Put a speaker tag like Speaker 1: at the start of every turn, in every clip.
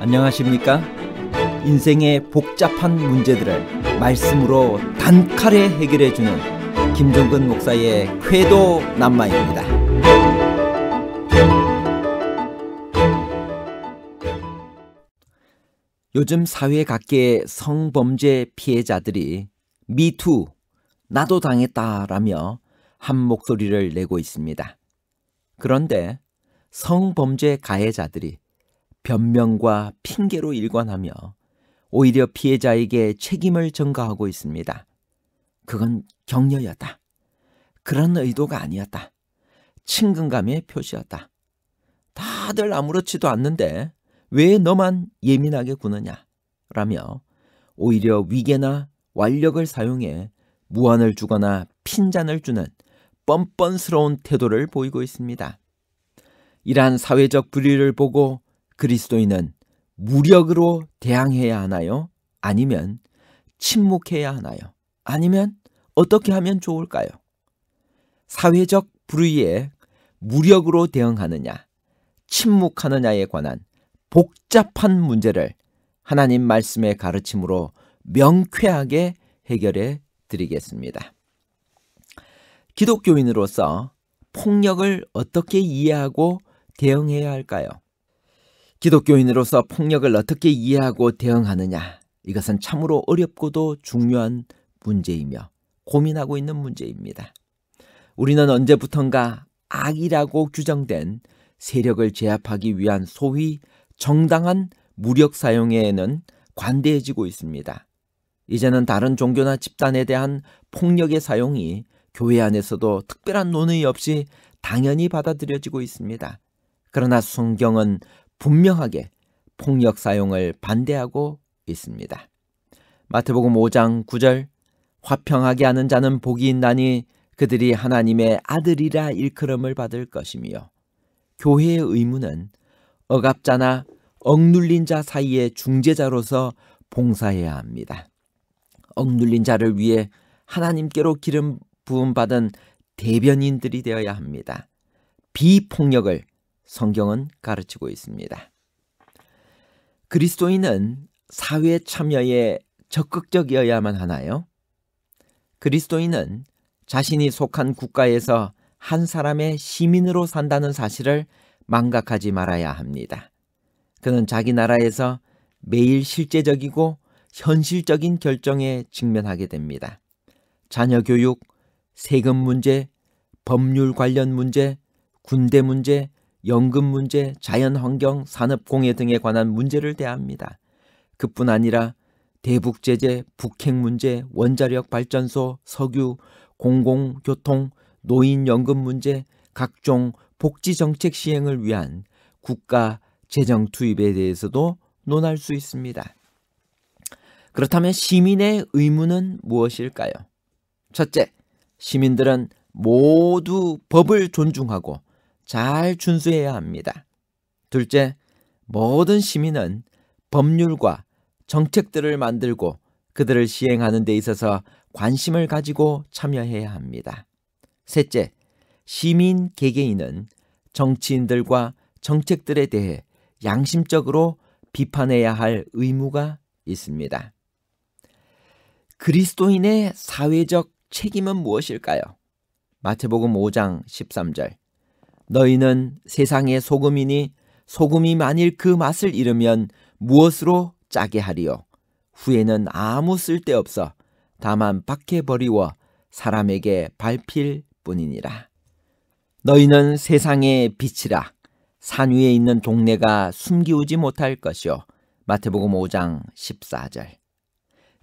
Speaker 1: 안녕하십니까? 인생의 복잡한 문제들을 말씀으로 단칼에 해결해주는 김종근 목사의 쾌도 남마입니다. 요즘 사회 각계의 성범죄 피해자들이 미투, 나도 당했다라며 한 목소리를 내고 있습니다. 그런데 성범죄 가해자들이 변명과 핑계로 일관하며 오히려 피해자에게 책임을 전가하고 있습니다. 그건 격려였다. 그런 의도가 아니었다. 친근감의 표시였다. 다들 아무렇지도 않는데 왜 너만 예민하게 구느냐? 라며 오히려 위계나 완력을 사용해 무안을 주거나 핀잔을 주는 뻔뻔스러운 태도를 보이고 있습니다. 이러한 사회적 불의를 보고 그리스도인은 무력으로 대항해야 하나요? 아니면 침묵해야 하나요? 아니면 어떻게 하면 좋을까요? 사회적 불의에 무력으로 대응하느냐, 침묵하느냐에 관한 복잡한 문제를 하나님 말씀의 가르침으로 명쾌하게 해결해 드리겠습니다. 기독교인으로서 폭력을 어떻게 이해하고 대응해야 할까요? 기독교인으로서 폭력을 어떻게 이해하고 대응하느냐, 이것은 참으로 어렵고도 중요한 문제이며 고민하고 있는 문제입니다. 우리는 언제부턴가 악이라고 규정된 세력을 제압하기 위한 소위 정당한 무력 사용에는 관대해지고 있습니다. 이제는 다른 종교나 집단에 대한 폭력의 사용이 교회 안에서도 특별한 논의 없이 당연히 받아들여지고 있습니다. 그러나 성경은 분명하게 폭력 사용을 반대하고 있습니다. 마태복음 5장 9절, 화평하게 하는 자는 복이 있나니 그들이 하나님의 아들이라 일컬음을 받을 것이며, 교회의 의무는 억압자나 억눌린 자 사이의 중재자로서 봉사해야 합니다. 억눌린 자를 위해 하나님께로 기름 부음 받은 대변인들이 되어야 합니다. 비폭력을 성경은 가르치고 있습니다. 그리스도인은 사회 참여에 적극적이어야만 하나요? 그리스도인은 자신이 속한 국가에서 한 사람의 시민으로 산다는 사실을 망각하지 말아야 합니다. 그는 자기 나라에서 매일 실제적이고 현실적인 결정에 직면하게 됩니다. 자녀 교육, 세금 문제, 법률 관련 문제, 군대 문제, 연금 문제, 자연환경, 산업공해 등에 관한 문제를 대합니다. 그뿐 아니라 대북제재, 북핵 문제, 원자력 발전소, 석유, 공공교통, 노인연금 문제, 각종 복지정책 시행을 위한 국가 재정 투입에 대해서도 논할 수 있습니다. 그렇다면 시민의 의무는 무엇일까요? 첫째, 시민들은 모두 법을 존중하고 잘 준수해야 합니다. 둘째, 모든 시민은 법률과 정책들을 만들고 그들을 시행하는 데 있어서 관심을 가지고 참여해야 합니다. 셋째, 시민 개개인은 정치인들과 정책들에 대해 양심적으로 비판해야 할 의무가 있습니다. 그리스도인의 사회적 책임은 무엇일까요? 마태복음 5장 13절, 너희는 세상의 소금이니 소금이 만일 그 맛을 잃으면 무엇으로 짜게 하리요? 후에는 아무 쓸데없어 다만 밖에 버리워 사람에게 밟힐 뿐이니라. 너희는 세상의 빛이라. 산 위에 있는 동네가 숨기우지 못할 것이요. 마태복음 5장 14절.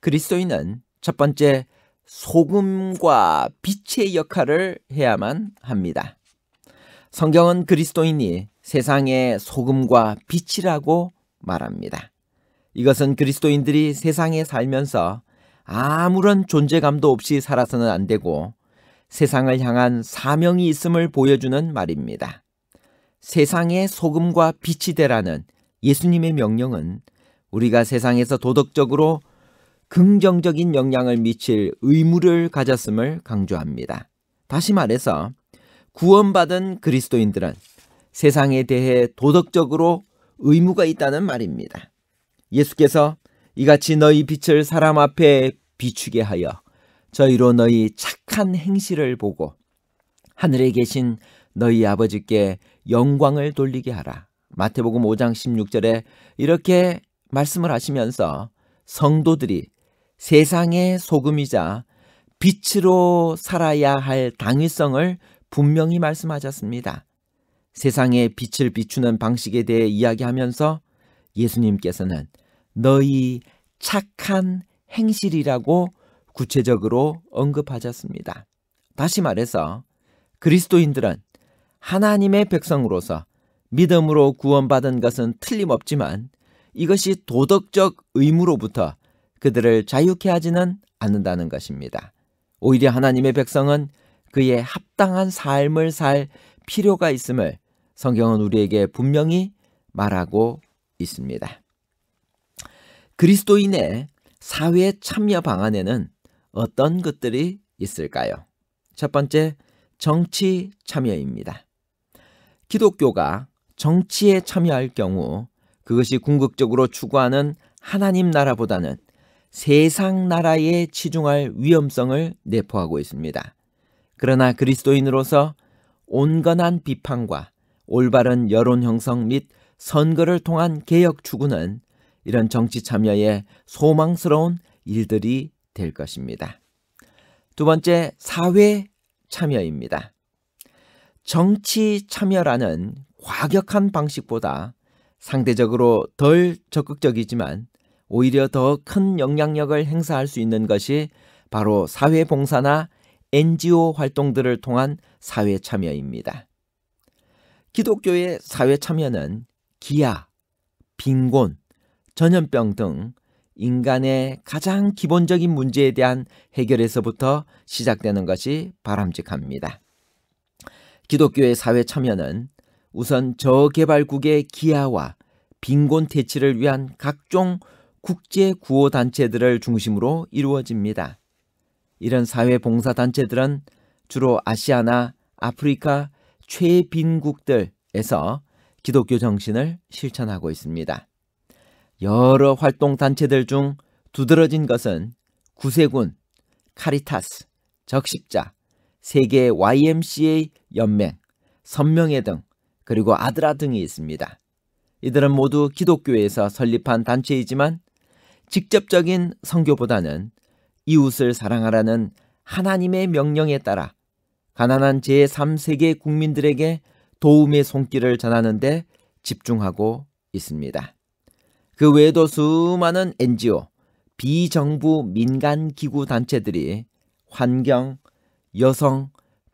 Speaker 1: 그리스도인은 첫 번째, 소금과 빛의 역할을 해야만 합니다. 성경은 그리스도인이 세상의 소금과 빛이라고 말합니다. 이것은 그리스도인들이 세상에 살면서 아무런 존재감도 없이 살아서는 안 되고 세상을 향한 사명이 있음을 보여주는 말입니다. 세상의 소금과 빛이 되라는 예수님의 명령은 우리가 세상에서 도덕적으로 긍정적인 영향을 미칠 의무를 가졌음을 강조합니다. 다시 말해서 구원받은 그리스도인들은 세상에 대해 도덕적으로 의무가 있다는 말입니다. 예수께서 이같이 너희 빛을 사람 앞에 비추게 하여 저희로 너희 착한 행실을 보고 하늘에 계신 너희 아버지께 영광을 돌리게 하라. 마태복음 5장 16절에 이렇게 말씀을 하시면서 성도들이 세상의 소금이자 빛으로 살아야 할 당위성을 분명히 말씀하셨습니다. 세상의 빛을 비추는 방식에 대해 이야기하면서 예수님께서는 너희 착한 행실이라고 구체적으로 언급하셨습니다. 다시 말해서 그리스도인들은 하나님의 백성으로서 믿음으로 구원받은 것은 틀림없지만 이것이 도덕적 의무로부터 그들을 자유케 하지는 않는다는 것입니다. 오히려 하나님의 백성은 그의 합당한 삶을 살 필요가 있음을 성경은 우리에게 분명히 말하고 있습니다. 그리스도인의 사회 참여 방안에는 어떤 것들이 있을까요? 첫 번째, 정치 참여입니다. 기독교가 정치에 참여할 경우 그것이 궁극적으로 추구하는 하나님 나라보다는 세상 나라에 치중할 위험성을 내포하고 있습니다. 그러나 그리스도인으로서 온건한 비판과 올바른 여론 형성 및 선거를 통한 개혁 추구는 이런 정치 참여의 소망스러운 일들이 될 것입니다. 두 번째, 사회 참여입니다. 정치 참여라는 과격한 방식보다 상대적으로 덜 적극적이지만 오히려 더 큰 영향력을 행사할 수 있는 것이 바로 사회봉사나 NGO 활동들을 통한 사회 참여입니다. 기독교의 사회 참여는 기아, 빈곤, 전염병 등 인간의 가장 기본적인 문제에 대한 해결에서부터 시작되는 것이 바람직합니다. 기독교의 사회 참여는 우선 저개발국의 기아와 빈곤 퇴치를 위한 각종 국제 구호단체들을 중심으로 이루어집니다. 이런 사회봉사단체들은 주로 아시아나 아프리카 최빈국들에서 기독교 정신을 실천하고 있습니다. 여러 활동단체들 중 두드러진 것은 구세군, 카리타스, 적십자, 세계 YMCA 연맹, 선명회 등 그리고 아드라 등이 있습니다. 이들은 모두 기독교에서 설립한 단체이지만 직접적인 선교보다는 이웃을 사랑하라는 하나님의 명령에 따라 가난한 제3세계 국민들에게 도움의 손길을 전하는 데 집중하고 있습니다. 그 외에도 수많은 NGO, 비정부 민간기구 단체들이 환경, 여성,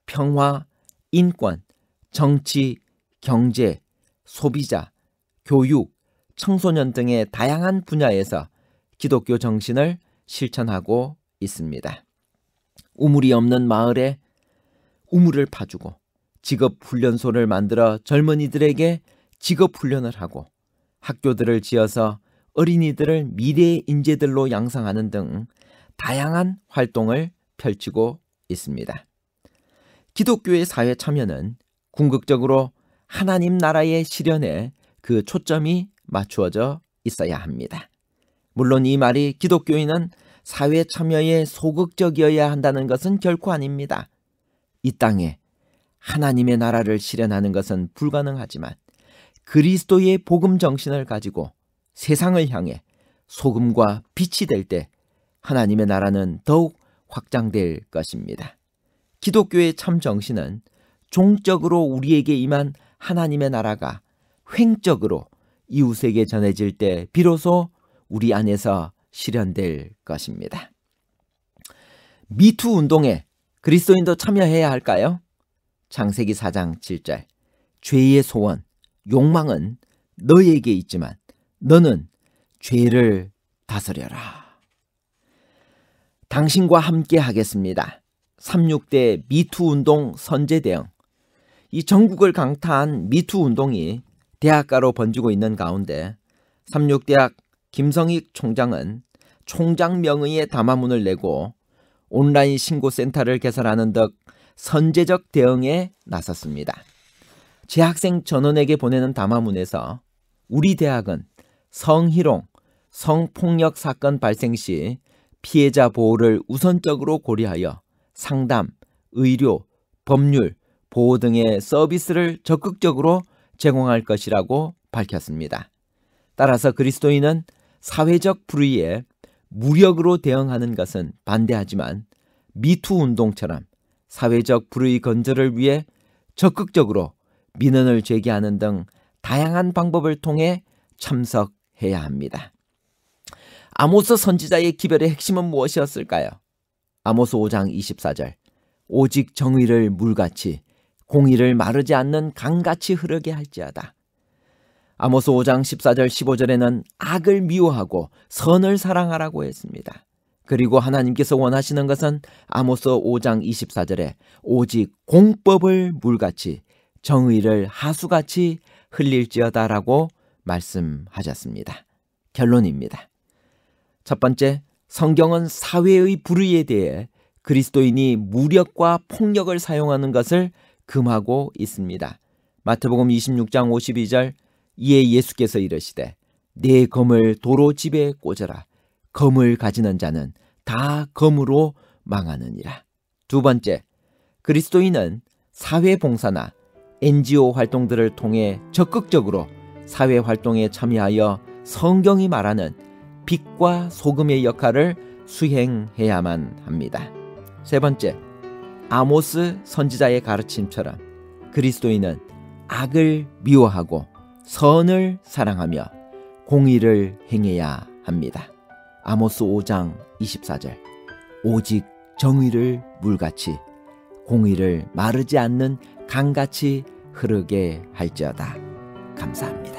Speaker 1: 평화, 인권, 정치, 경제, 소비자, 교육, 청소년 등의 다양한 분야에서 기독교 정신을 실천하고 있습니다. 우물이 없는 마을에 우물을 파주고 직업훈련소를 만들어 젊은이들에게 직업훈련을 하고 학교들을 지어서 어린이들을 미래의 인재들로 양성하는 등 다양한 활동을 펼치고 있습니다. 기독교의 사회 참여는 궁극적으로 하나님 나라의 실현에 그 초점이 맞추어져 있어야 합니다. 물론 이 말이 기독교인은 사회 참여에 소극적이어야 한다는 것은 결코 아닙니다. 이 땅에 하나님의 나라를 실현하는 것은 불가능하지만 그리스도의 복음 정신을 가지고 세상을 향해 소금과 빛이 될 때 하나님의 나라는 더욱 확장될 것입니다. 기독교의 참 정신은 종적으로 우리에게 임한 하나님의 나라가 횡적으로 이웃에게 전해질 때 비로소 우리 안에서 실현될 것입니다. 미투 운동에 그리스도인도 참여해야 할까요? 창세기 4장 7절 죄의 소원, 욕망은 너에게 있지만 너는 죄를 다스려라. 당신과 함께 하겠습니다. 36대 미투 운동 선제 대응. 이 전국을 강타한 미투 운동이 대학가로 번지고 있는 가운데 36대학 김성익 총장은 총장 명의의 담화문을 내고 온라인 신고센터를 개설하는 등 선제적 대응에 나섰습니다. 재학생 전원에게 보내는 담화문에서 우리 대학은 성희롱, 성폭력 사건 발생 시 피해자 보호를 우선적으로 고려하여 상담, 의료, 법률, 보호 등의 서비스를 적극적으로 제공할 것이라고 밝혔습니다. 따라서 그리스도인은 사회적 불의에 무력으로 대응하는 것은 반대하지만 미투 운동처럼 사회적 불의 건절을 위해 적극적으로 민원을 제기하는 등 다양한 방법을 통해 참석해야 합니다. 아모스 선지자의 기별의 핵심은 무엇이었을까요? 아모스 5장 24절 오직 정의를 물같이 공의를 마르지 않는 강같이 흐르게 할지어다. 아모스 5장 14절 15절에는 악을 미워하고 선을 사랑하라고 했습니다. 그리고 하나님께서 원하시는 것은 아모스 5장 24절에 오직 공법을 물같이 정의를 하수같이 흘릴지어다라고 말씀하셨습니다. 결론입니다. 첫 번째, 성경은 사회의 불의에 대해 그리스도인이 무력과 폭력을 사용하는 것을 금하고 있습니다. 마태복음 26장 52절 이에 예수께서 이르시되 내 검을 도로 집에 꽂아라. 검을 가지는 자는 다 검으로 망하느니라. 두 번째, 그리스도인은 사회봉사나 NGO 활동들을 통해 적극적으로 사회활동에 참여하여 성경이 말하는 빛과 소금의 역할을 수행해야만 합니다. 세 번째, 아모스 선지자의 가르침처럼 그리스도인은 악을 미워하고 선을 사랑하며 공의를 행해야 합니다. 아모스 5장 24절 오직 정의를 물같이 공의를 마르지 않는 강같이 흐르게 할지어다. 감사합니다.